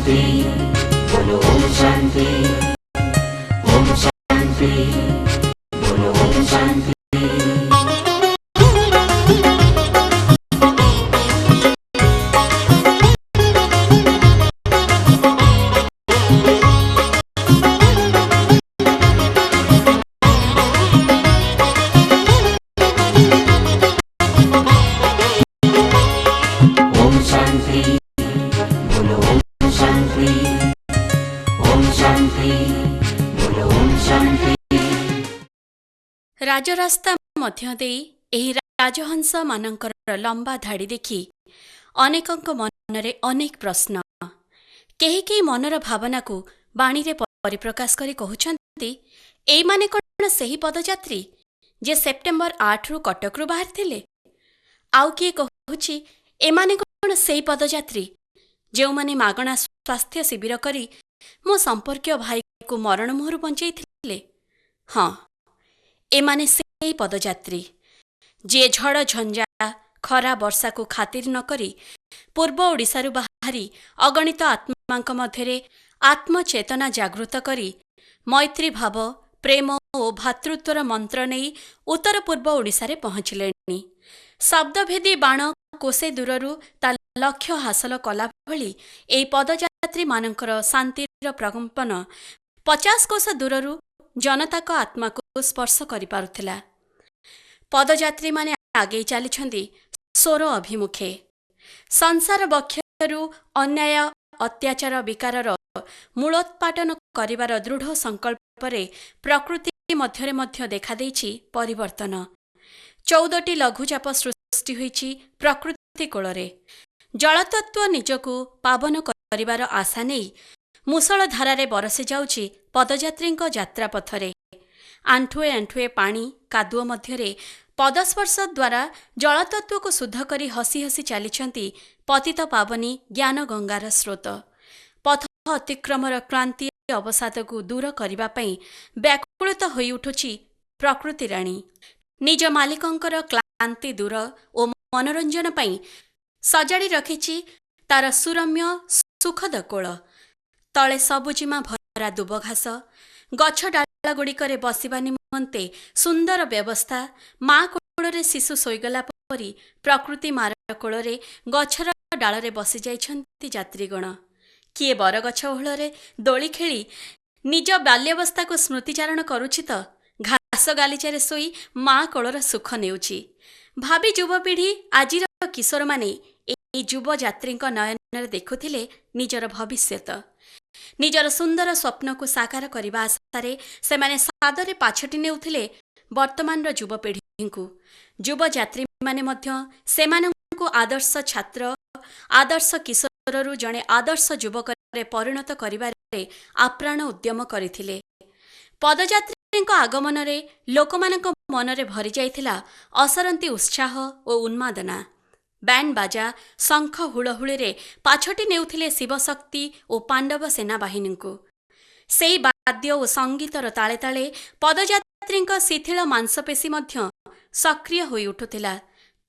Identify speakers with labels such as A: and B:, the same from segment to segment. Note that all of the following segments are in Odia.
A: शांति, बोलो ओम शांति, ओम शांति, बोलो ओम शांति। ओम शांति, बोलो ओम शांति, ओम शांति, बोलो ओम शांति।
B: ରାଜରାସ୍ତା ମଧ୍ୟ ଦେଇ ଏହି ରାଜହଂସ ମାନଙ୍କର ଲମ୍ବା ଧାଡ଼ି ଦେଖି ଅନେକଙ୍କ ମନରେ ଅନେକ ପ୍ରଶ୍ନ। କେହି କେହି ମନର ଭାବନାକୁ ବାଣୀରେ ପରିପ୍ରକାଶ କରି କହୁଛନ୍ତି, ଏଇମାନେ କ'ଣ ସେହି ପଦଯାତ୍ରୀ ଯେ ସେପ୍ଟେମ୍ବର 8ରୁ କଟକରୁ ବାହାରିଥିଲେ? ଆଉ କିଏ କହୁଛି, ଏମାନେ କ'ଣ ସେହି ପଦଯାତ୍ରୀ ଯେଉଁମାନେ ମାଗଣା ସ୍ୱାସ୍ଥ୍ୟ ଶିବିର କରି ମୋ ସମ୍ପର୍କୀୟ ଭାଇକୁ ମରଣ ମୁହଁରୁ ବଞ୍ଚାଇଥିଲେ? ହଁ, ଏମାନେ ସେହି ପଦଯାତ୍ରୀ ଯିଏ ଝଡ଼ ଝଞ୍ଜା ଖରା ବର୍ଷାକୁ ଖାତିର ନ କରି ପୂର୍ବ ଓଡ଼ିଶାରୁ ବାହାରି ଅଗଣିତ ଆତ୍ମାଙ୍କ ମଧ୍ୟରେ ଆତ୍ମଚେତନା ଜାଗୃତ କରି ମୈତ୍ରୀ ଭାବ, ପ୍ରେମ ଓ ଭ୍ରାତୃତ୍ୱର ମନ୍ତ୍ର ନେଇ ଉତ୍ତର ପୂର୍ବ ଓଡ଼ିଶାରେ ପହଞ୍ଚିଲେଣି। ଶବ୍ଦଭେଦୀ ବାଣ କୋଷେ ଦୂରରୁ ତା ଲକ୍ଷ୍ୟ ହାସଲ କଲା ଭଳି ଏହି ପଦଯାତ୍ରୀମାନଙ୍କର ଶାନ୍ତିର ପ୍ରକମ୍ପନ 50 କୋଶ ଦୂରରୁ ଜନତାଙ୍କ ଆତ୍ମାକୁ ସ୍ପର୍ଶ କରିପାରୁଥିଲା। ପଦଯାତ୍ରୀମାନେ ଆଗେଇ ଚାଲିଛନ୍ତି ସ୍ୱର ଅଭିମୁଖେ। ସଂସାର ବକ୍ଷରୁ ଅନ୍ୟାୟ ଅତ୍ୟାଚାର ବିକାରର ମୂଳୋତ୍ପାଟନ କରିବାର ଦୃଢ଼ ସଂକଳ୍ପରେ ପ୍ରକୃତି ମଧ୍ୟରେ ମଧ୍ୟ ଦେଖାଦେଇଛି ପରିବର୍ତ୍ତନ। 14ଟି ଲଘୁଚାପ ସୃଷ୍ଟି ହୋଇଛି ପ୍ରକୃତି କୋଳରେ। ଜଳତତ୍ତ୍ୱ ନିଜକୁ ପାବନ କରିବାର ଆଶା ନେଇ ମୂଷଳ ଧାରାରେ ବରସି ଯାଉଛି ପଦଯାତ୍ରୀଙ୍କ ଯାତ୍ରାପଥରେ। ଆଣ୍ଠୁଏ ଆଣ୍ଠୁଏ ପାଣି କାଦୁଅ ମଧ୍ୟରେ ପଦସ୍ପର୍ଶ ଦ୍ୱାରା ଜଳତତ୍ତ୍ୱକୁ ଶୁଦ୍ଧ କରି ହସି ହସି ଚାଲିଛନ୍ତି ପତିତ ପାବନୀ ଜ୍ଞାନ ଗଙ୍ଗାର ସ୍ରୋତ। ପଥ ଅତିକ୍ରମର କ୍ଳାନ୍ତି ଅବସାଦକୁ ଦୂର କରିବା ପାଇଁ ବ୍ୟାକୁଳିତ ହୋଇଉଠୁଛି ପ୍ରକୃତି ରାଣୀ। ନିଜ ମାଲିକଙ୍କର କ୍ଳାନ୍ତି ଦୂର ଓ ମନୋରଞ୍ଜନ ପାଇଁ ସଜାଡ଼ି ରଖିଛି ତାର ସୁରମ୍ୟ ସୁଖଦ କୋଳ। ତଳେ ସବୁଜିମା ଭରା ଦୁବଘାସ, ଗଛ ଡାଳଗୁଡ଼ିକରେ ବସିବା ନିମନ୍ତେ ସୁନ୍ଦର ବ୍ୟବସ୍ଥା। ମା କୋଳରେ ଶିଶୁ ଶୋଇଗଲା ପରି ପ୍ରକୃତି ମାର କୋଳରେ ଗଛର ଡାଳରେ ବସିଯାଇଛନ୍ତି ଯାତ୍ରୀଗଣ। କିଏ ବରଗଛ ଓହଳରେ ଦୋଳି ଖେଳି ନିଜ ବାଲ୍ୟାବସ୍ଥାକୁ ସ୍ମୃତିଚାରଣ କରୁଛି ତ ଘାସ ଗାଲିଚାରେ ଶୋଇ ମା କୋଳର ସୁଖ ନେଉଛି। ଭାବି ଯୁବପିଢ଼ି ଆଜିର କିଶୋରମାନେ ଏହି ଯୁବଯାତ୍ରୀଙ୍କ ନୟନରେ ଦେଖୁଥିଲେ ନିଜର ଭବିଷ୍ୟତ। ନିଜର ସୁନ୍ଦର ସ୍ୱପ୍ନକୁ ସାକାର କରିବା ଆଶାରେ ସେମାନେ ସାଦରେ ପାଛୋଟି ନେଉଥିଲେ ବର୍ତ୍ତମାନର ଯୁବପିଢ଼ିଙ୍କୁ। ଯୁବଯାତ୍ରୀମାନେ ମଧ୍ୟ ସେମାନଙ୍କୁ ଆଦର୍ଶ ଛାତ୍ର, ଆଦର୍ଶ କିଶୋରରୁ ଜଣେ ଆଦର୍ଶ ଯୁବକରେ ପରିଣତ କରିବାରେ ଆପ୍ରାଣ ଉଦ୍ୟମ କରିଥିଲେ। ପଦଯାତ୍ରୀଙ୍କ ଆଗମନରେ ଲୋକମାନଙ୍କ ମନରେ ଭରିଯାଇଥିଲା ଅସରନ୍ତି ଉତ୍ସାହ ଓ ଉନ୍ମାଦନା। ବ୍ୟାଣ୍ଡ ବାଜା, ଶଙ୍ଖ ହୁଳହୁଳିରେ ପାଛୋଟି ନେଉଥିଲେ ଶିବଶକ୍ତି ଓ ପାଣ୍ଡବ ସେନାବାହିନୀଙ୍କୁ। ସେହି ବାଦ୍ୟ ଓ ସଙ୍ଗୀତର ତାଳେ ତାଳେ ପଦଯାତ୍ରୀଙ୍କ ଶିଥିଳ ମାଂସପେଶୀ ମଧ୍ୟ ସକ୍ରିୟ ହୋଇ ଉଠୁଥିଲା।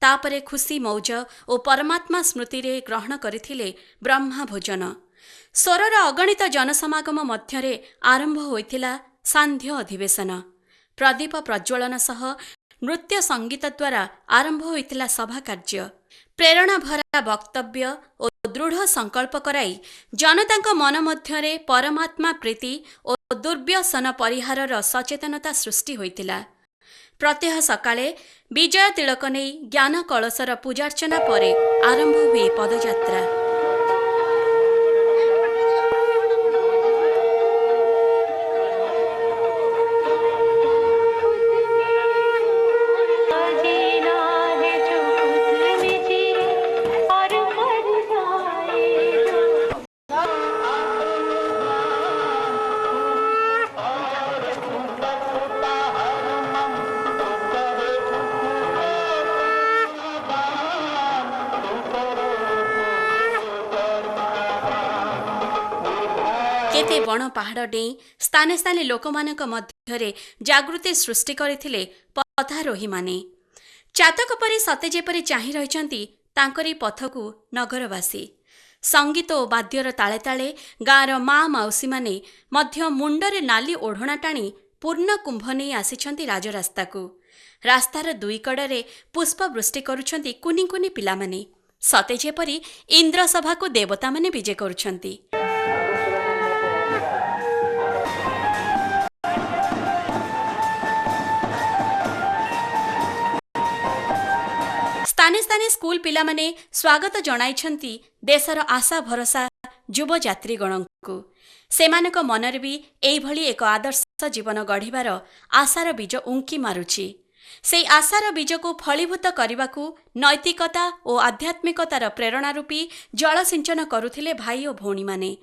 B: ତାପରେ ଖୁସି ମୌଜ ଓ ପରମାତ୍ମା ସ୍ମୃତିରେ ଗ୍ରହଣ କରିଥିଲେ ବ୍ରହ୍ମା ଭୋଜନ। ସ୍ୱରର ଅଗଣିତ ଜନସମାଗମ ମଧ୍ୟରେ ଆରମ୍ଭ ହୋଇଥିଲା ସାନ୍ଧ୍ୟ ଅଧିବେଶନ। ପ୍ରଦୀପ ପ୍ରଜ୍ୱଳନ ସହ ନୃତ୍ୟ ସଙ୍ଗୀତ ଦ୍ୱାରା ଆରମ୍ଭ ହୋଇଥିଲା ସଭା କାର୍ଯ୍ୟ। ପ୍ରେରଣା ଭରା ବକ୍ତବ୍ୟ ଓ ଦୃଢ଼ ସଂକଳ୍ପ କରାଇ ଜନତାଙ୍କ ମନ ମଧ୍ୟରେ ପରମାତ୍ମା ପ୍ରୀତି ଓ ଦୁର୍ବ୍ୟସନ ପରିହାରର ସଚେତନତା ସୃଷ୍ଟି ହୋଇଥିଲା। ପ୍ରତ୍ୟହ ସକାଳେ ବିଜୟ ତିଳକ ନେଇ ଜ୍ଞାନ କଳସର ପୂଜାର୍ଚ୍ଚନା ପରେ ଆରମ୍ଭ ହୁଏ ପଦଯାତ୍ରା। କେତେ ବଣ ପାହାଡ଼ ଡେଇଁ ସ୍ଥାନେ ସ୍ଥାନେ ଲୋକମାନଙ୍କ ମଧ୍ୟରେ ଜାଗୃତି ସୃଷ୍ଟି କରିଥିଲେ ପଥାରୋହୀମାନେ। ଚାତକ ପରି ସତେ ଯେପରି ଚାହିଁ ରହିଛନ୍ତି ତାଙ୍କରି ପଥକୁ ନଗରବାସୀ। संगीत और बाद्यर ताले ताले गाँवर माँ माउसी माने मध्य मुंडरे नाली ओढ़णा टाणी पूर्ण कुंभ नहीं आसिछंती राजरास्ता को। रास्तार दुई कड़े पुष्पवृष्टि करुछंती कुनी कुनी पिलामाने सते जेपरी इंद्र सभा को देवता माने विजे करुछंती। स्थाने स्थाने स्कूल पिलामाने स्वागत जणाइछंती देशर आशा भरोसा युव यात्रीगणଙ୍କୁ। सेमानक मनरे भी एई भली एक आदर्श जीवन गढ़िबार आशार बीज उंकी मारुछि। से आशार बीज को फलीभूत करने नैतिकता और आध्यात्मिकतार प्रेरणा रूपी जल सिंचन करुथिले भाई और भौणी माने।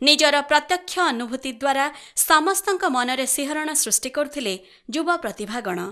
B: निजर प्रत्यक्ष अनुभूति द्वारा समस्तंक मनरे सिहरण सृष्टि करुथिले युवा प्रतिभागण।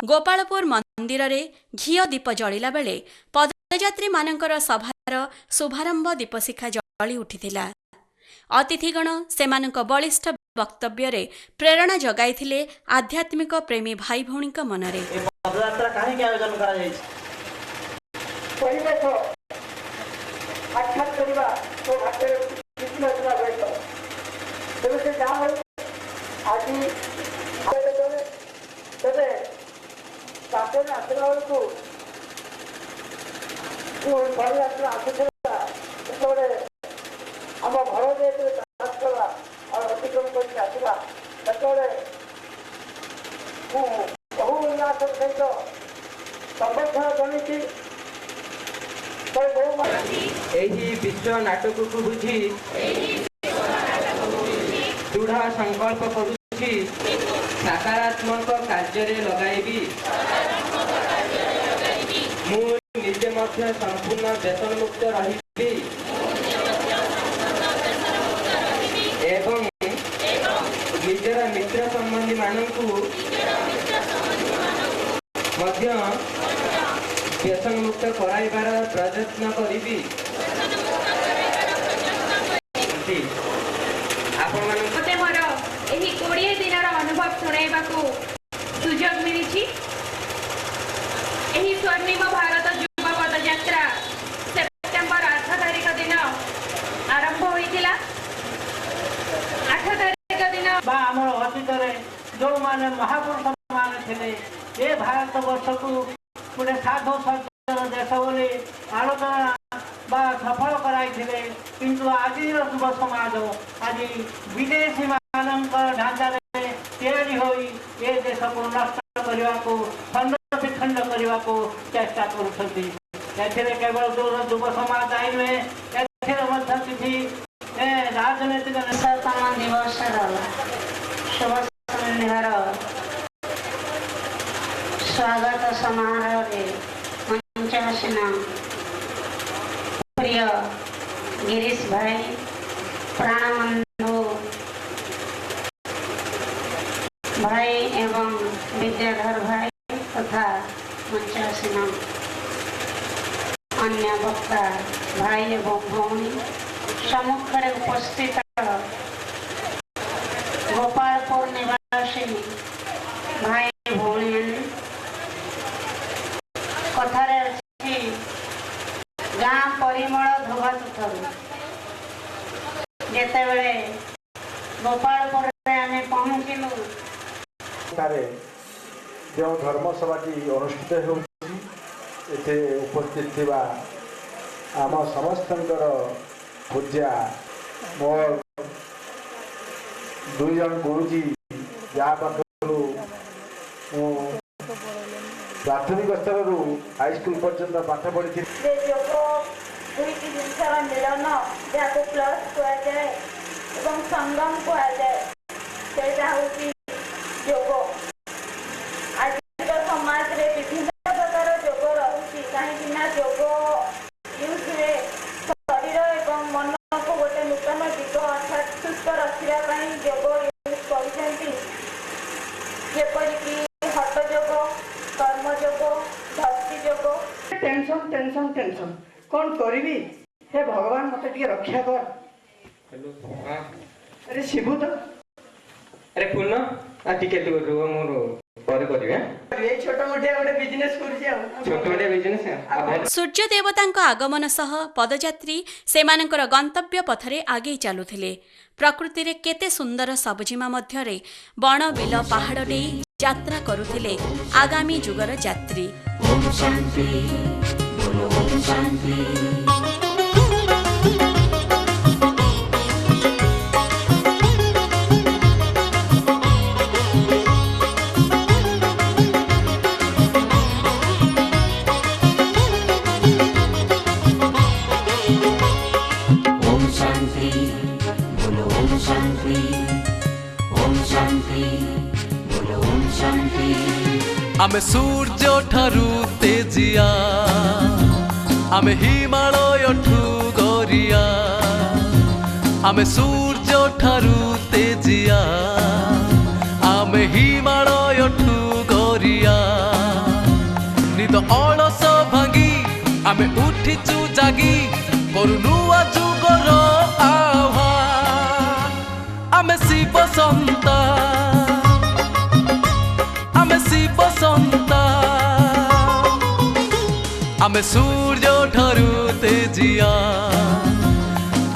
B: गोपालपुर मंदिर रे घिओ दीप जलिला बेले पदयात्री मानकर सभार शुभारंभ दीपशिखा जली उठिथिला। अतिथिगण सेमानक बलिष्ठ वक्तव्य प्रेरणा जगाइथिले आध्यात्मिक प्रेमी भाई भौणी मनरे।
C: पदयात्रा काहेकि आयोजन करा जायछि?
D: परिवेश साक्षात करवा तो घाटे किसी नजर आवे तेरे से जहाँ हो आज तेरे ताके में आसला को पदयात्रा आसुला तेरे हम घर जे बात करा और अतिक्रम करके आसला तेरे बहु उल्लास सहित संबंध जनिछि
C: एही विश्व नाटक को बुझी दृढ़ संकल्प करुछि सकारात्मक कार्य लगाइबी मु निजे मध्य संपूर्ण वेतन मुक्त रहिबी एवं निजर मित्र संबंधी मानकु मध्य व्यसन मुक्त कराइबार प्रयत्न करिबी।
E: मते मोर एही 20 दिनर अनुभव सुनाइबाकू सुजोग मिलिछि। एही स्वर्णिम भारत युवा पदयात्रा सेप्टेम्बर 8 तारिख दिन आरंभ होइतिला। 8 तारिख दिन
D: बा हमर अतीत रे जो माने महापुरुष माने थिले ए भारत वर्ष को गोटे साधु सज्जन देश बोली आलोचना बा सफल कराई किंतु आज युव समाज आज विदेशी मान ढांचा तैयारी हो देश को नष्ट करने को खंड विखंड करने को चेष्टा कर केवल युव समाज आई नुहे किसी राजनैतिक
F: दिवस शुभ सन्ध्यार स्वागत समारोह मंचासीन प्रिय गिरीश भाई प्राणबंधु भाई एवं विद्याधर भाई तथा मंचासीन अन्य वक्ता भाई एवं भौणी सम्मुखें उपस्थित गोपालपुर निवासी भाई भौणी कथारे अच्छी गाँ परिमल ध्रुवतुथरु जेते बेले गोपालपुर आम पहुँचलु
G: जो धर्मसभाटी अनुष्ठित होते उपस्थित थिबा आम समस्तंकर पूज्या मोर दुई जन गुरुजी जहाँ पाखु प्राथमिक स्तर हाईस्कूल पर्यंत पाठ पढ़ी
H: दुईटी जिनसर मिलन जहाँ प्लस कहुए संगम कहुए से योग आज समाज रे विभिन्न प्रकार योग रही कहीं योग यूज शरीर और मन को गोटे नूतन दिग अर्थात सुस्थ रखा योग यूज करपरिक हट योग कर्म योग भक्ति योग
D: टेंशन टेंशन टेंशन कौन करी हे भगवान मत रक्षा कर। अरे शिबू तो
C: अरे पूर्ण टिके मोर
B: सूर्य देवतांक आगमन सह पदयात्री सेमानंकर गंतव्य पथरे आगे चलुथिले। प्रकृति रे केते सुंदर सबजिमा मध्यरे बण बिल पहाड़ डे यात्रा करुथिले आगामी जुगर यात्री।
A: ओम शांति बोलो ओम शांति।
I: आमे सूर्य ठारू तेजिया आमे हिमालय ठू गरिया आमे सूर्य ठारू तेजिया आमे हिमालय ठू गरिया निद अलस भांगी आमे उठिचु जागी करू नुआ जुगर आह्वान। ଶିବ ସନ୍ତାନ ଆମେ ଶିବ ସନ୍ତାନ ଆମେ ସୂର୍ଯ୍ୟ ଠାରୁ ତେଜିଆ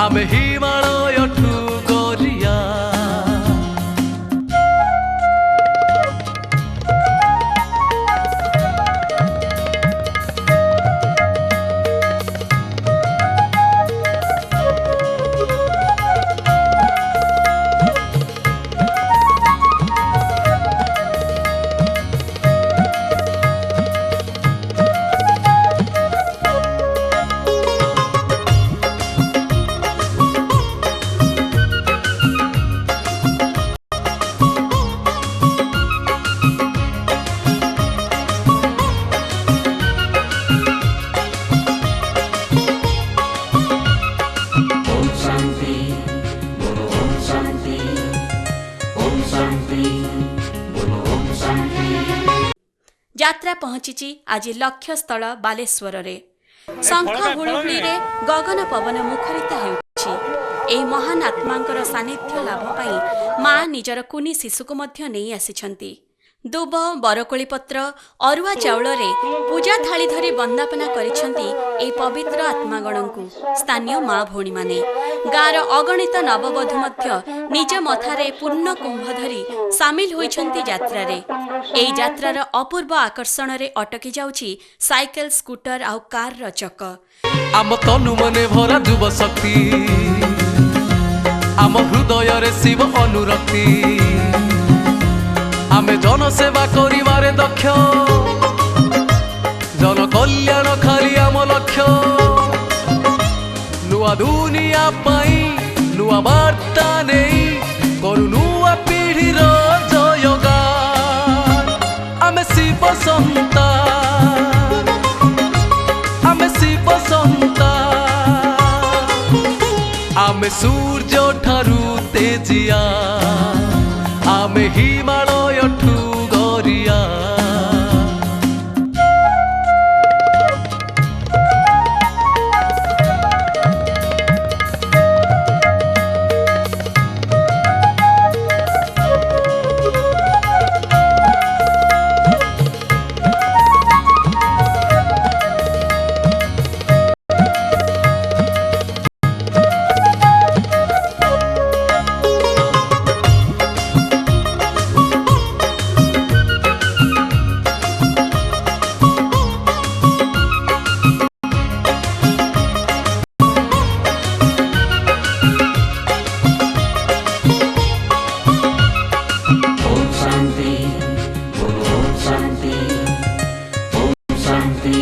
I: ଆମେ ହିମାଳୟଠୁ ଗରିଆ
A: ओम शांति बोलो ओम शांति बोलो ओम शांति।
B: ଯାତ୍ରା ପହଞ୍ଚିଛି ଆଜି ଲକ୍ଷ୍ୟସ୍ଥଳ ବାଲେଶ୍ୱରରେ। ଶଙ୍ଖ ହୁଳୁହୁଳିରେ ଗଗନ ପବନ ମୁଖରିତ ହେଉଛି। ଏହି ମହାନ ଆତ୍ମାଙ୍କର ସାନ୍ନିଧ୍ୟ ଲାଭ ପାଇଁ ମା ନିଜର କୁନି ଶିଶୁକୁ ମଧ୍ୟ ନେଇ ଆସିଛନ୍ତି। ଦୁବ ବରକୋଳି ପତ୍ର ଅରୁଆ ଚାଉଳରେ ପୂଜା ଥାଳି ଧରି ବନ୍ଦାପନା କରିଛନ୍ତି ଏହି ପବିତ୍ର ଆତ୍ମାଗଣଙ୍କୁ ସ୍ଥାନୀୟ ମା ଭଉଣୀମାନେ। ଗାଁର ଅଗଣିତ ନବବଧୂ ମଧ୍ୟ ନିଜ ମଥାରେ ପୂର୍ଣ୍ଣ କୁମ୍ଭ ଧରି ସାମିଲ ହୋଇଛନ୍ତି ଯାତ୍ରାରେ। ଏହି ଯାତ୍ରାର ଅପୂର୍ବ ଆକର୍ଷଣରେ ଅଟକି ଯାଉଛି ସାଇକେଲ ସ୍କୁଟର ଆଉ କାରର ଚକ।
I: ଆମ ତନୁ ମନେ ଭରା ଯୁବ ଶକ୍ତି ଆମ ହୃଦୟରେ ଶିବ ଅନୁରକ୍ତି ଆମେ ଜନସେବା କରିବାରେ ଦକ୍ଷ ଜନ କଲ୍ୟାଣ ଖାଲି ଆମ ଲକ୍ଷ୍ୟ ନୂଆ ଦୁନିଆ ପାଇଁ ନୂଆ ବାର୍ତ୍ତା ନେଇ କରୁ ନୂଆ ପିଢ଼ିର ଜୟଗାନ ଆମେ ଶିବ ସନ୍ତାନ ଆମେ ଶିବ ସନ୍ତାନ ଆମେ ସୂର୍ଯ୍ୟ ଠାରୁ ତେଜିଆ ଆମେ ହିମାଳୟଠୁ ଗରିଆ
A: ओम शांति बोलो ओम शांति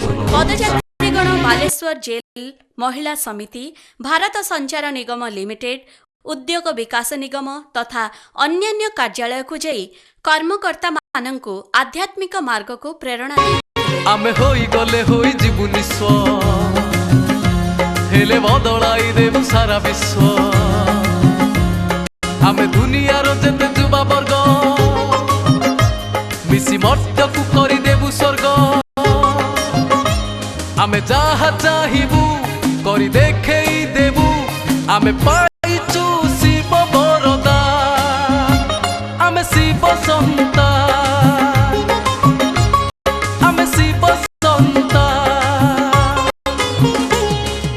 A: बोलो
B: पदयात्रीगण बालेश्वर जेल महिला समिति भारत संचार निगम लिमिटेड उद्योग विकास निगम तथा अन्यान्य कार्यालय को जाई कर्मकर्ता माननकु आध्यात्मिक मार्ग को प्रेरणा दे
I: ଆମେ ହୋଇଗଲେ ହୋଇଯିବୁ ନିସ୍ୱ ହେଲେ ବଦଳାଇ ଦେବୁ ସାରା ବିଶ୍ୱ ଆମେ ଦୁନିଆର ଯେତେ ଯୁବା ବର୍ଗ ମିଶି ମର୍ତ୍ତ୍ୟକୁ କରିଦେବୁ ସ୍ୱର୍ଗ ଆମେ ଯାହା ଚାହିଁବୁ କରି ଦେଖେଇ ଦେବୁ ଆମେ ପାଇଛୁ ଶିବ ବରଦାନ ଆମେ ଶିବ ସନ୍ତାନ ଆମେ ଶିବ ସନ୍ତାନ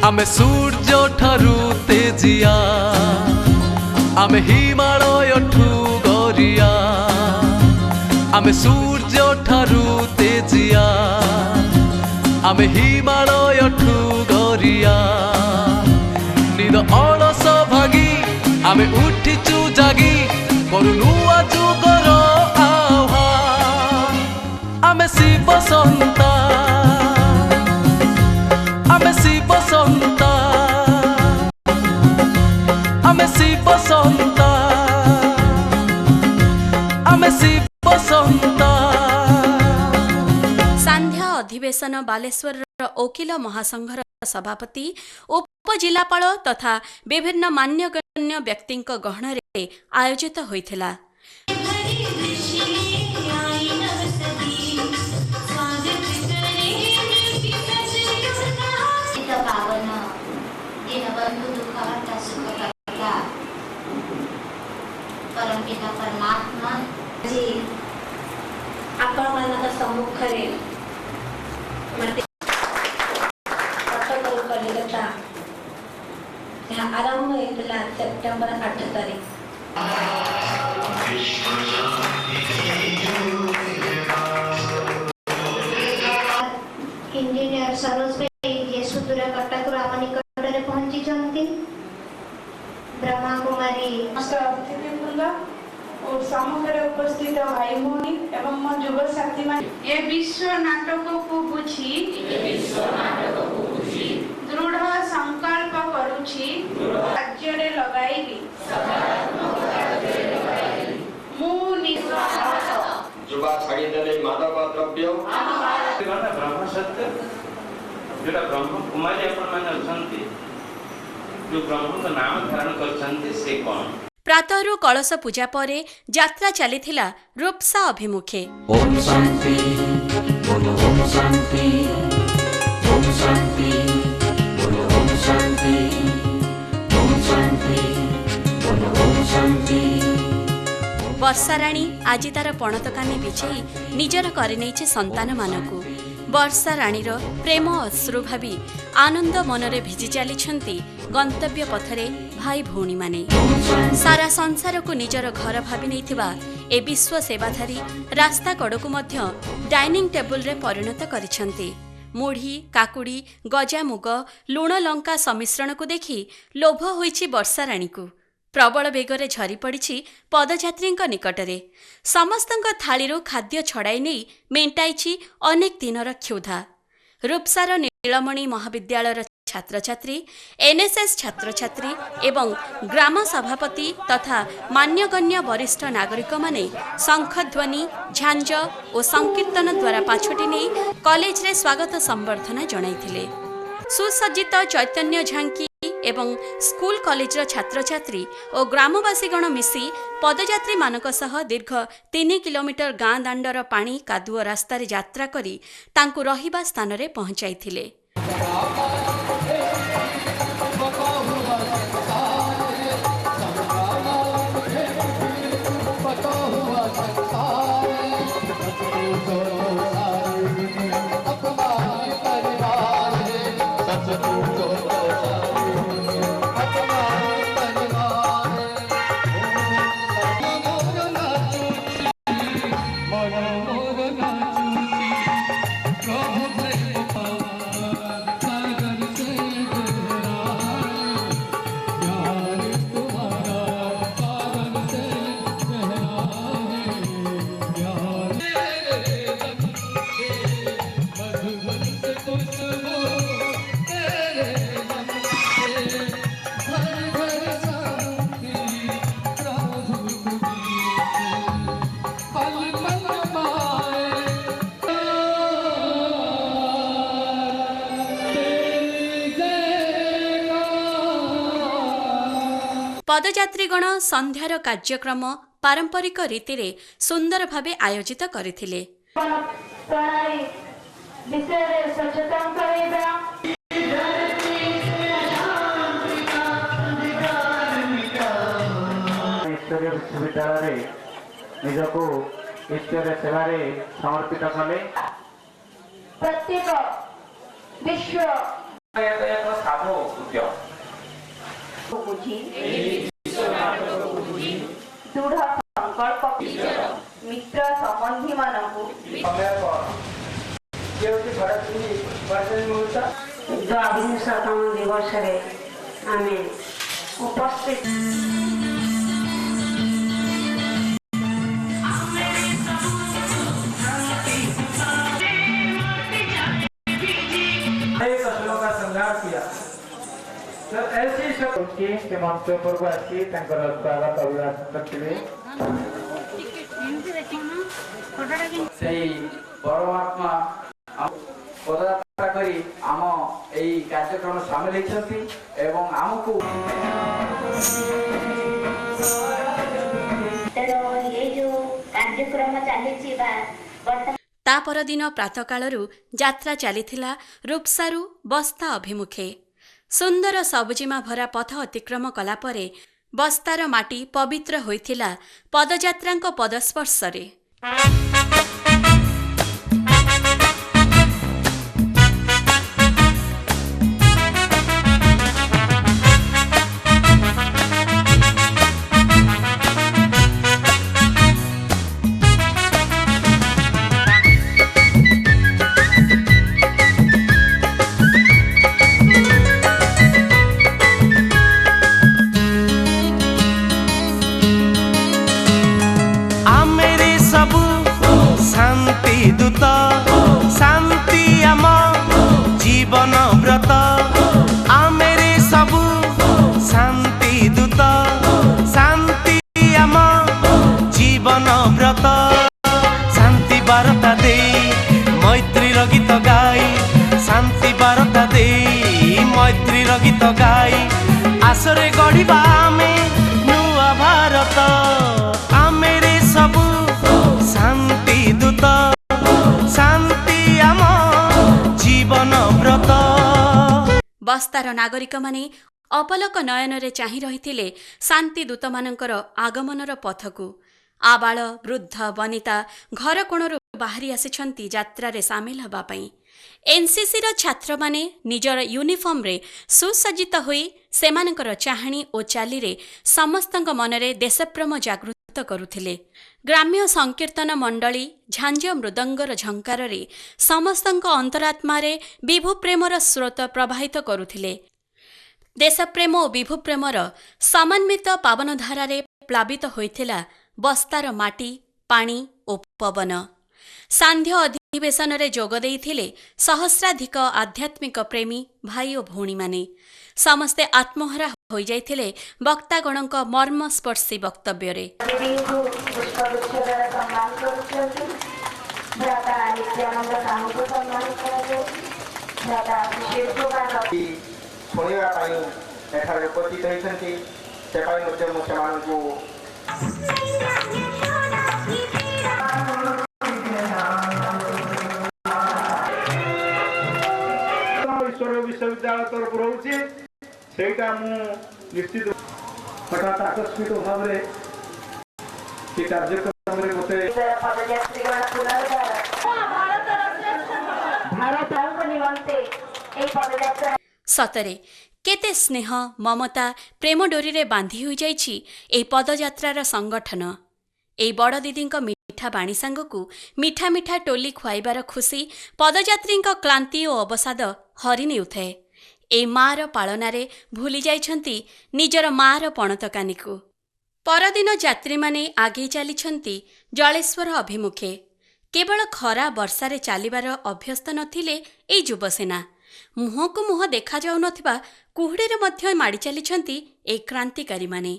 I: ଆମେ ସୂର୍ଯ୍ୟ ଠାରୁ ତେଜିଆ ଆମେ ହିମାଳୟଠୁ ଗରିଆ ଆମେ ସୂର୍ଯ୍ୟ ଠାରୁ ତେଜିଆ ଆମେ ହିମାଳୟଠୁ ଗରିଆ ନିଦ ଅଳସ ଭାଗି ଆମେ ଉଠିଛୁ ଜାଗି କରୁ ନୂଆ ଯୁଗର ଆହ୍ୱାନ ଆମେ ଶିବ ସନ୍ତାନ ଆମେ ଶିବ ସନ୍ତାନ ଆମେ ଶିବ ସନ୍ତାନ ଆମେ ଶିବ ସନ୍ତାନ।
B: सांध्या अधिवेशन बालेश्वर ओकिल महासंघर सभापति उपजिलापाल तथा विभिन्न मान्यगण्य व्यक्ति गहन आयोजित होइथिला।
F: ସମ୍ମୁଖରେ ମୋତେ କଟକରୁ କଲିକତା ଏହା ଆରମ୍ଭ ହୋଇଥିଲା ସେପ୍ଟେମ୍ବର 8 ତାରିଖ। ଇଞ୍ଜିନିୟର ସରୋଜ ଭାଇ ଯିଏ ସୁଦୂର କଟକରୁ ଆମ ନିକଟରେ ପହଞ୍ଚିଛନ୍ତି। ବ୍ରହ୍ମାକୁମାରୀ
H: ସମସ୍ତ ଅତିଥିବୃନ୍ଦ ଓ ସମ୍ମୁଖରେ ଉପସ୍ଥିତ ଭାଇ ଭଉଣୀ ଏବଂ ମୋ ଯୁବ ସାଥୀମାନେ ଏ ବିଶ୍ୱ ନାଟକକୁ ବୁଝି ଦୃଢ଼ ସଂକଳ୍ପ କରୁଛି କାର୍ଯ୍ୟରେ ଲଗାଇବି ମୁଁ
C: ଯୁବା ଛାଡ଼ିଦେଲେ ମାଦକ ଦ୍ରବ୍ୟ
J: ବ୍ରହ୍ମ ସତ୍ୟ ଯୋଉଟା ବ୍ରହ୍ମ କୁମାରୀ ଆପଣମାନେ ଅଛନ୍ତି ଯୋଉ ବ୍ରହ୍ମଙ୍କ ନାମ ଧାରଣ କରିଛନ୍ତି ସେ କଣ?
B: ପ୍ରାତଃରୁ କଳସ ପୂଜା ପରେ ଯାତ୍ରା ଚାଲିଥିଲା ରୂପସା ଅଭିମୁଖେ।
A: ओम शांति बोलो ओम शांति ओम शांति बोलो ओम शांति ओम शांति बोलो ओम शांति।
B: ବର୍ଷାରାଣୀ ଆଜି ତାର ପଣତକାନି ବିଛେଇ ନିଜର କରିନେଇଛି ସନ୍ତାନମାନଙ୍କୁ। ବର୍ଷାରାଣୀର ପ୍ରେମ ଅଶ୍ରୁ ଭାବି ଆନନ୍ଦ ମନରେ ଭିଜି ଚାଲିଛନ୍ତି ଗନ୍ତବ୍ୟ ପଥରେ ଭାଇ ଭଉଣୀମାନେ। ସାରା ସଂସାରକୁ ନିଜର ଘର ଭାବି ନେଇଥିବା ଏ ବିଶ୍ୱ ସେବାଧାରୀ ରାସ୍ତା କଡ଼କୁ ମଧ୍ୟ ଡାଇନିଂ ଟେବୁଲରେ ପରିଣତ କରିଛନ୍ତି। ମୁଢ଼ି କାକୁଡ଼ି ଗଜାମୁଗ ଲୁଣ ଲଙ୍କା ସମ୍ମିଶ୍ରଣକୁ ଦେଖି ଲୋଭ ହୋଇଛି ବର୍ଷାରାଣୀକୁ। ପ୍ରବଳ ବେଗରେ ଝରି ପଡ଼ିଛି ପଦଯାତ୍ରୀଙ୍କ ନିକଟରେ। ସମସ୍ତଙ୍କ ଥାଳିରୁ ଖାଦ୍ୟ ଛଡ଼ାଇ ନେଇ ମେଣ୍ଟାଇଛି ଅନେକ ଦିନର କ୍ଷୁଧା। ରୂପସାର ନୀଳମଣି ମହାବିଦ୍ୟାଳୟର ଛାତ୍ରଛାତ୍ରୀ, ଏନ୍ଏସ୍ଏସ୍ ଛାତ୍ରଛାତ୍ରୀ ଏବଂ ଗ୍ରାମ ସଭାପତି ତଥା ମାନ୍ୟଗଣ୍ୟ ବରିଷ୍ଠ ନାଗରିକମାନେ ଶଙ୍ଖଧ୍ୱନି ଝାଞ୍ଜ ଓ ସଂକୀର୍ତ୍ତନ ଦ୍ୱାରା ପାଛୋଟି ନେଇ କଲେଜରେ ସ୍ୱାଗତ ସମ୍ବର୍ଦ୍ଧନା ଜଣାଇଥିଲେ। ସୁସଜ୍ଜିତ ଚୈତନ୍ୟ ଝାଙ୍କି ଏବଂ ସ୍କୁଲ କଲେଜର ଛାତ୍ରଛାତ୍ରୀ ଓ ଗ୍ରାମବାସୀଗଣ ମିଶି ପଦଯାତ୍ରୀମାନଙ୍କ ସହ ଦୀର୍ଘ 3 କିଲୋମିଟର ଗାଁ ଦାଣ୍ଡର ପାଣି କାଦୁଅ ରାସ୍ତାରେ ଯାତ୍ରା କରି ତାଙ୍କୁ ରହିବା ସ୍ଥାନରେ ପହଞ୍ଚାଇଥିଲେ। ପଦଯାତ୍ରୀଗଣ ସନ୍ଧ୍ୟାର କାର୍ଯ୍ୟକ୍ରମ ପାରମ୍ପରିକ ରୀତିରେ ସୁନ୍ଦର ଭାବେ ଆୟୋଜିତ କରିଥିଲେ।
H: ପ୍ରଣାଳୀ ବିଷୟରେ ସଚେତନ କରାଇବା
D: ଈଶ୍ୱରୀୟ ବିଶ୍ୱବିଦ୍ୟାଳୟରେ ନିଜକୁ ଈଶ୍ୱର ସେବାରେ ସମର୍ପିତ କଲେ।
H: ପ୍ରତ୍ୟେକ ବିଶ୍ୱ
C: ଏକ ସାଧୁ ଉଦ୍ୟମ
H: ବୁଝି ଦୃଢ଼ ସଂକଳ୍ପ ମିତ୍ର ସମ୍ବନ୍ଧୀମାନଙ୍କୁ
F: ଦ୍ୱାବିଂଶତମ ଦିବସରେ ଆମେ ଉପସ୍ଥିତ
D: ऐसी सब के मंच पर आसी स्वागत अभिभाषण करते
K: परमात्मा पदयात्रा करी आम यही कार्यक्रम सामिल होती एवं आमको
H: कार्यक्रम चली
B: ତା ପରଦିନ ପ୍ରାତଃକାଳରୁ ଯାତ୍ରା ଚାଲିଥିଲା ରୂପସାରୁ ବସ୍ତା ଅଭିମୁଖେ। ସୁନ୍ଦର ସବୁଜିମା ଭରା ପଥ ଅତିକ୍ରମ କଲାପରେ ବସ୍ତାର ମାଟି ପବିତ୍ର ହୋଇଥିଲା ପଦଯାତ୍ରାଙ୍କ ପଦସ୍ପର୍ଶରେ।
I: ବାରତା ଦେଇ ମୈତ୍ରୀର ଗୀତ ଗାଇ ଶାନ୍ତି ବାରତା ଦେଇ ମୈତ୍ରୀର ଗୀତ ଗାଇ ଆସରେ ଗଢ଼ିବା ଆମେ ନୂଆ ଭାରତ ଆମେ ରେ ସବୁ ଶାନ୍ତି ଦୂତ ଶାନ୍ତି ଆମ ଜୀବନ ବ୍ରତ।
B: ବସ୍ତାର ନାଗରିକମାନେ ଅପଲକ ନୟନରେ ଚାହିଁ ରହିଥିଲେ ଶାନ୍ତି ଦୂତମାନଙ୍କର ଆଗମନର ପଥକୁ। ଆବାଳ ବୃଦ୍ଧ ବନିତା ଘର କୋଣରୁ ବାହାରି ଆସିଛନ୍ତି ଯାତ୍ରାରେ ସାମିଲ ହେବା ପାଇଁ। ଏନ୍ସିସିର ଛାତ୍ରମାନେ ନିଜର ୟୁନିଫର୍ମରେ ସୁସଜ୍ଜିତ ହୋଇ ସେମାନଙ୍କର ଚାହାଣୀ ଓ ଚାଲିରେ ସମସ୍ତଙ୍କ ମନରେ ଦେଶପ୍ରେମ ଜାଗୃତ କରୁଥିଲେ। ଗ୍ରାମ୍ୟ ସଂକୀର୍ତ୍ତନ ମଣ୍ଡଳୀ ଝାଞ୍ଜ ମୃଦଙ୍ଗର ଝଙ୍କାରରେ ସମସ୍ତଙ୍କ ଅନ୍ତରାତ୍ମାରେ ବିଭୁ ପ୍ରେମର ସ୍ରୋତ ପ୍ରବାହିତ କରୁଥିଲେ। ଦେଶପ୍ରେମ ଓ ବିଭୁ ପ୍ରେମର ସମନ୍ୱିତ ପାବନଧାରାରେ ପ୍ଲାବିତ ହୋଇଥିଲା ବସ୍ତାର ମାଟି ପାଣି ଓ ପବନ। ସାନ୍ଧ୍ୟ ଅଧିବେଶନରେ ଯୋଗ ଦେଇଥିଲେ ସହସ୍ରାଧିକ ଆଧ୍ୟାତ୍ମିକ ପ୍ରେମୀ ଭାଇ ଓ ଭଉଣୀମାନେ। ସମସ୍ତେ ଆତ୍ମହରା ହୋଇଯାଇଥିଲେ ବକ୍ତାଗଣଙ୍କ ମର୍ମସ୍ପର୍ଶୀ ବକ୍ତବ୍ୟରେ।
K: ଶୁଣିବା ପାଇଁ ଏଠାରେ ଉପସ୍ଥିତ ହୋଇଛନ୍ତି ସେ ପାଇଁ ମଧ୍ୟ ମୁଁ ସେମାନଙ୍କୁ
G: ଈଶ୍ୱର ବିଶ୍ୱବିଦ୍ୟାଳୟ ତରଫରୁ ରହୁଛି ସେଇଟା ମୁଁ ନିଶ୍ଚିତ ହଠାତ୍ ଆକସ୍ମିକ ଭାବରେ ସେ କାର୍ଯ୍ୟକ୍ରମରେ ମୋତେ
B: ସତରେ କେତେ ସ୍ନେହ ମମତା ପ୍ରେମ ଡୋରିରେ ବାନ୍ଧି ହୋଇଯାଇଛି ଏହି ପଦଯାତ୍ରାର ସଂଗଠନ। ଏହି ବଡ଼ ଦିଦିଙ୍କ ମିଠା ବାଣୀ ସାଙ୍ଗକୁ ମିଠା ମିଠା ଟୋଲି ଖୁଆଇବାର ଖୁସି ପଦଯାତ୍ରୀଙ୍କ କ୍ଳାନ୍ତି ଓ ଅବସାଦ ହରି ନେଉଥାଏ। ଏହି ମା'ର ପାଳନାରେ ଭୁଲି ଯାଇଛନ୍ତି ନିଜର ମା'ର ପଣତକାନିକୁ। ପରଦିନ ଯାତ୍ରୀମାନେ ଆଗେଇ ଚାଲିଛନ୍ତି ଜଳେଶ୍ୱର ଅଭିମୁଖେ। କେବଳ ଖରା ବର୍ଷାରେ ଚାଲିବାର ଅଭ୍ୟସ୍ତ ନଥିଲେ ଏହି ଯୁବସେନା। ମୁହଁକୁ ମୁହଁ ଦେଖାଯାଉନଥିବା କୁହୁଡ଼ିରେ ମଧ୍ୟ ମାଡ଼ି ଚାଲିଛନ୍ତି ଏହି କ୍ରାନ୍ତିକାରୀମାନେ।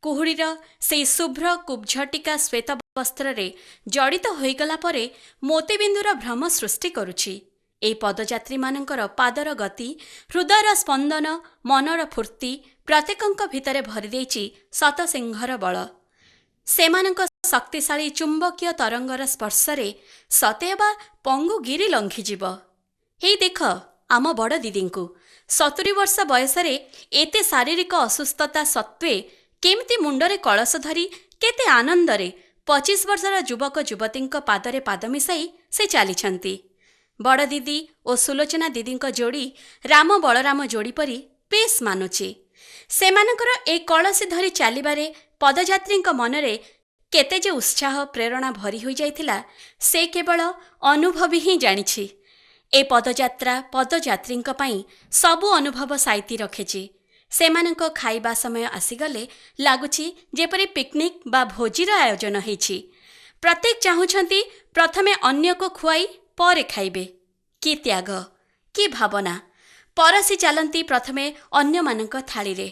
B: କୁହୁଡ଼ିର ସେହି ଶୁଭ୍ର କୁବ୍ଝଟିକା ଶ୍ୱେତ ବସ୍ତ୍ରରେ ଜଡ଼ିତ ହୋଇଗଲା ପରେ ମୋତିବିନ୍ଦୁର ଭ୍ରମ ସୃଷ୍ଟି କରୁଛି। ଏହି ପଦଯାତ୍ରୀମାନଙ୍କର ପାଦର ଗତି ହୃଦୟର ସ୍ପନ୍ଦନ ମନର ଫୁର୍ତ୍ତି ପ୍ରତ୍ୟେକଙ୍କ ଭିତରେ ଭରିଦେଇଛି ଶତସିଂହର ବଳ। ସେମାନଙ୍କ ଶକ୍ତିଶାଳୀ ଚୁମ୍ବକୀୟ ତରଙ୍ଗର ସ୍ପର୍ଶରେ ସତେଅବା ପଙ୍ଗୁ ଗିରି ଲଙ୍ଘିଯିବ। ହେଇ ଦେଖ ଆମ ବଡ଼ ଦିଦିଙ୍କୁ 70 ବର୍ଷ ବୟସରେ ଏତେ ଶାରୀରିକ ଅସୁସ୍ଥତା ସତ୍ତ୍ୱେ କେମିତି ମୁଣ୍ଡରେ କଳସ ଧରି କେତେ ଆନନ୍ଦରେ 25 ବର୍ଷର ଯୁବକ ଯୁବତୀଙ୍କ ପାଦରେ ପାଦ ମିଶାଇ ସେ ଚାଲିଛନ୍ତି। ବଡ଼ ଦିଦି ଓ ସୁଲୋଚନା ଦିଦିଙ୍କ ଯୋଡ଼ି ରାମ ବଳରାମ ଯୋଡ଼ି ପରି ବେଶ୍ ମାନୁଛି। ସେମାନଙ୍କର ଏ କଳସି ଧରି ଚାଲିବାରେ ପଦଯାତ୍ରୀଙ୍କ ମନରେ କେତେ ଯେ ଉତ୍ସାହ ପ୍ରେରଣା ଭରି ହୋଇଯାଇଥିଲା ସେ କେବଳ ଅନୁଭବୀ ହିଁ ଜାଣିଛି। ଏ ପଦଯାତ୍ରା ପଦଯାତ୍ରୀଙ୍କ ପାଇଁ ସବୁ ଅନୁଭବ ସାଇତି ରଖିଛି। ସେମାନଙ୍କ ଖାଇବା ସମୟ ଆସିଗଲେ ଲାଗୁଛି ଯେପରି ପିକନିକ୍ ବା ଭୋଜିର ଆୟୋଜନ ହେଇଛି। ପ୍ରତ୍ୟେକ ଚାହୁଁଛନ୍ତି ପ୍ରଥମେ ଅନ୍ୟକୁ ଖୁଆଇ ପରେ ଖାଇବେ। କି ତ୍ୟାଗ କି ଭାବନା! ପରସି ଚାଲନ୍ତି ପ୍ରଥମେ ଅନ୍ୟମାନଙ୍କ ଥାଳିରେ।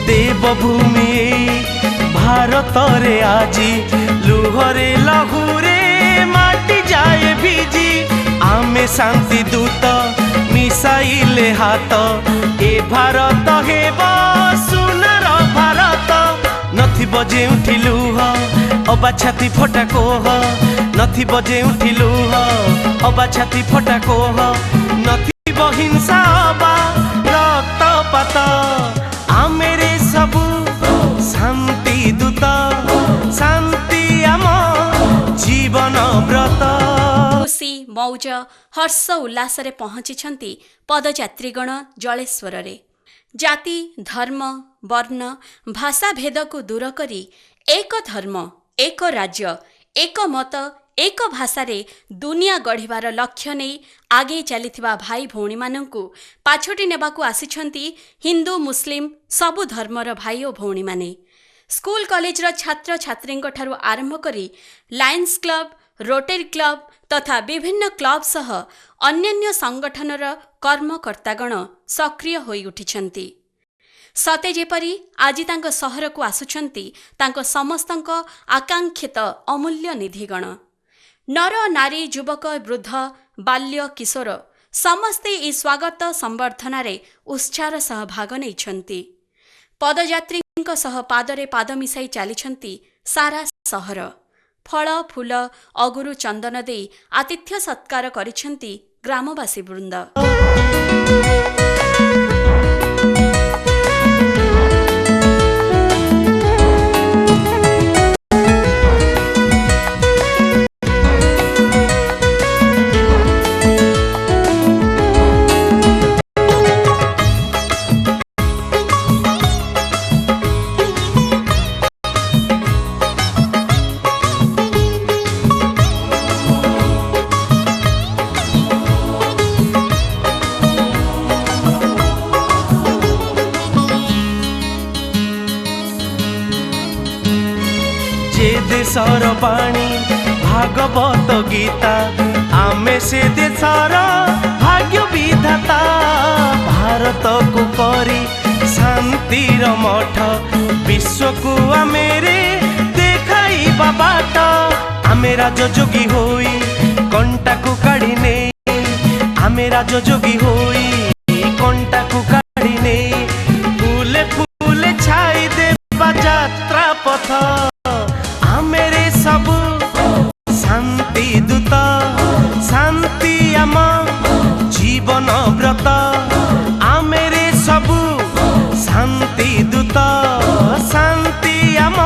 I: ଦେବଭୂମି ଭାରତରେ ଆଜି ଲୁହରେ ଲହୁରେ ମାଟି ଯାଏ ଭିଜି ଆମେ ଶାନ୍ତି ଦୂତ ମିଶାଇଲେ ହାତ ଏ ଭାରତ ହେବ ସୁନାର ଭାରତ। ନଥିବ ଯେଉଁଠି ଲୁହ ଅବା ଛାତି ଫଟା କୋହ ନଥିବ ଯେଉଁଠି ଲୁହ ଅବା ଛାତି ଫଟା କୋହ ନଥିବ ହିଂସା ଅବା ରକ୍ତପାତ ଆମେ ରେ ସବୁ ଶାନ୍ତି ଦୂତ ଶାନ୍ତି ଆମ ଜୀବନ ବ୍ରତ।
B: ଖୁସି ମୌଜ ହର୍ଷ ଉଲ୍ଲାସରେ ପହଞ୍ଚିଛନ୍ତି ପଦଯାତ୍ରୀଗଣ ଜଳେଶ୍ୱରରେ। ଜାତି ଧର୍ମ ବର୍ଣ୍ଣ ଭାଷା ଭେଦକୁ ଦୂର କରି ଏକ ଧର୍ମ ଏକ ରାଜ୍ୟ ଏକ ମତ ଏକ ଭାଷାରେ ଦୁନିଆ ଗଢ଼ିବାର ଲକ୍ଷ୍ୟ ନେଇ ଆଗେଇ ଚାଲିଥିବା ଭାଇ ଭଉଣୀମାନଙ୍କୁ ପାଛୋଟି ନେବାକୁ ଆସିଛନ୍ତି ହିନ୍ଦୁ ମୁସଲିମ ସବୁ ଧର୍ମର ଭାଇ ଓ ଭଉଣୀମାନେ। ସ୍କୁଲ କଲେଜର ଛାତ୍ରଛାତ୍ରୀଙ୍କଠାରୁ ଆରମ୍ଭ କରି ଲାୟନ୍ସ କ୍ଲବ ରୋଟେରୀ କ୍ଲବ ତଥା ବିଭିନ୍ନ କ୍ଲବ ସହ ଅନ୍ୟାନ୍ୟ ସଂଗଠନର କର୍ମକର୍ତ୍ତାଗଣ ସକ୍ରିୟ ହୋଇ ଉଠିଛନ୍ତି। ସତେ ଯେପରି ଆଜି ତାଙ୍କ ସହରକୁ ଆସୁଛନ୍ତି ତାଙ୍କ ସମସ୍ତଙ୍କ ଆକାଂକ୍ଷିତ ଅମୂଲ୍ୟ ନିଧିଗଣ। ନର ନାରୀ ଯୁବକ ବୃଦ୍ଧ ବାଲ୍ୟ କିଶୋର ସମସ୍ତେ ଏହି ସ୍ୱାଗତ ସମ୍ବର୍ଦ୍ଧନାରେ ଉତ୍ସାହର ସହ ଭାଗ ନେଇଛନ୍ତି। ପଦଯାତ୍ରୀଙ୍କ ସହ ପାଦରେ ପାଦ ମିଶାଇ ଚାଲିଛନ୍ତି ସାରା ସହର। ଫଳ ଫୁଲ ଅଗୁରୁ ଚନ୍ଦନ ଦେଇ ଆତିଥ୍ୟ ସତ୍କାର କରିଛନ୍ତି ଗ୍ରାମବାସୀ ବୃନ୍ଦ।
I: देशर बाणी भागवत गीता आमे से देशर भाग्य विधाता भारत को करी शांतिर मठ विश्व को आमेरे देखाई बाट आमे राजयोगी होई कंटा को काढ़ी ने आमे राजयोगी होई कंटा को काढ़ी ने फूले फूले छाई देवा यात्रा पथ मेरे सब शांति दूत शांति आम जीवन व्रत आमेरे सब शांति दूत शांति आम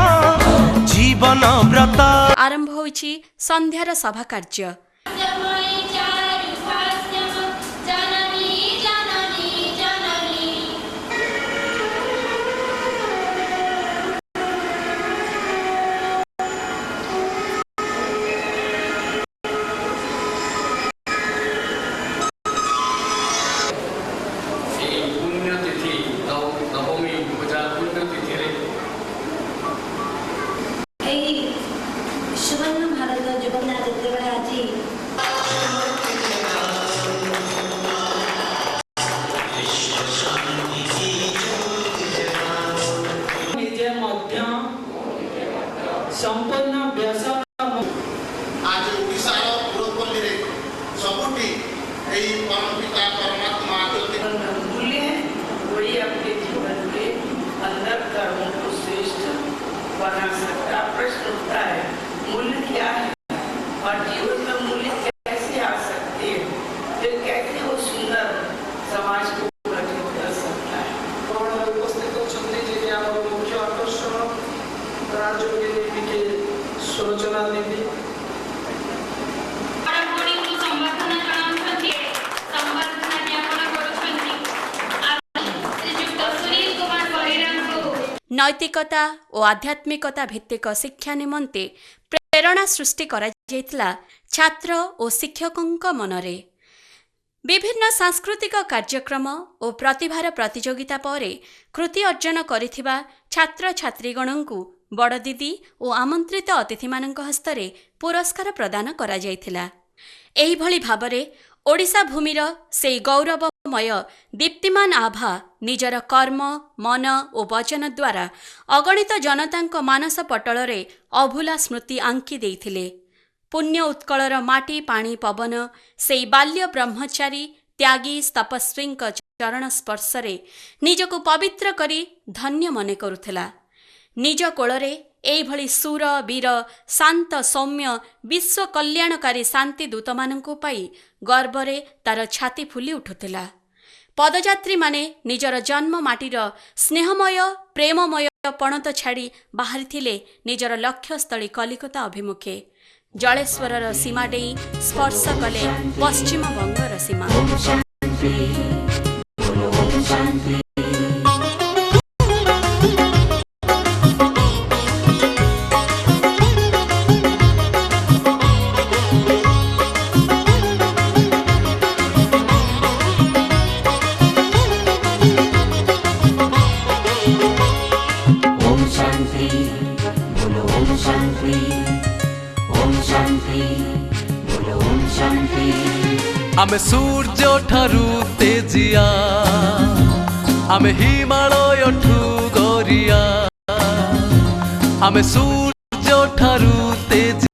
I: जीवन व्रत।
B: आरंभ होइछि संध्यार सभा कार्य।
F: सुवर्ण भारत जगन्नाथ देवरा आज
D: संपूर्ण व्यसन
L: आज ओडिशार पुरपल्ली रे सबुठी एई परमपिता परमात्मा
D: मूल्य वही अपने जीवन के अंदर कर्मों को श्रेष्ठ बना सकता। प्रश्न उठता है मूल्य क्या है और जीवन में मूल्य कैसे आ सकते हैं, फिर कैसे वो सुंदर समाज को गठित कर सकता है। उपस्थित मुख्य आकर्षण राजयोगी देवी के सूचना देवी
B: नैतिकता और आध्यात्मिकता भित्तिक शिक्षा निमंते प्रेरणा सृष्टि करा जायतिला छात्र और शिक्षकों मनरे। विभिन्न सांस्कृतिक कार्यक्रम और प्रतिभार प्रतियोगिता परे कृति अर्जन करिथिबा छात्र छात्रीगणଙ୍କୁ बड़ दीदी और आमंत्रित अतिथि मानक हस्तरे पुरस्कार प्रदान करा जायतिला। एही भली भाबरे ओडिशा भूमिर से गौरवमय दीप्तिमान आभा निजर कर्म मन और वचन द्वारा अगणित जनतांक मानस पटलरे अभूला स्मृति आंकी देइथिले। पुण्य उत्कलर माटी पानी पवन से बाल्य ब्रह्मचारी त्यागी तपस्वींक चरण स्पर्शरे निजको पवित्र करी धन्य मने करुथिला। निज कोଳରେ एभଳି सुर वीर शांत सौम्य विश्व कल्याणकारी शांति दूतमानଙ୍କୁ पाई गर्वरे तार छाती फुली उठुथिला। पदयात्री माने निजर जन्म माटीर स्नेहमय प्रेममय पणत छाड़ी बाहरिथिले निजर लक्ष्यस्थली कलिकता अभिमुखे। जलेश्वरर सीमा डेई स्पर्श कले पश्चिम बंगर सीमा।
A: शांति ओम शांति बोलो ओम शांति
I: आमे सूर्य ठारू तेजिया आमे हिमालय ठू गरिया आमे सूर्य ठारू तेजिया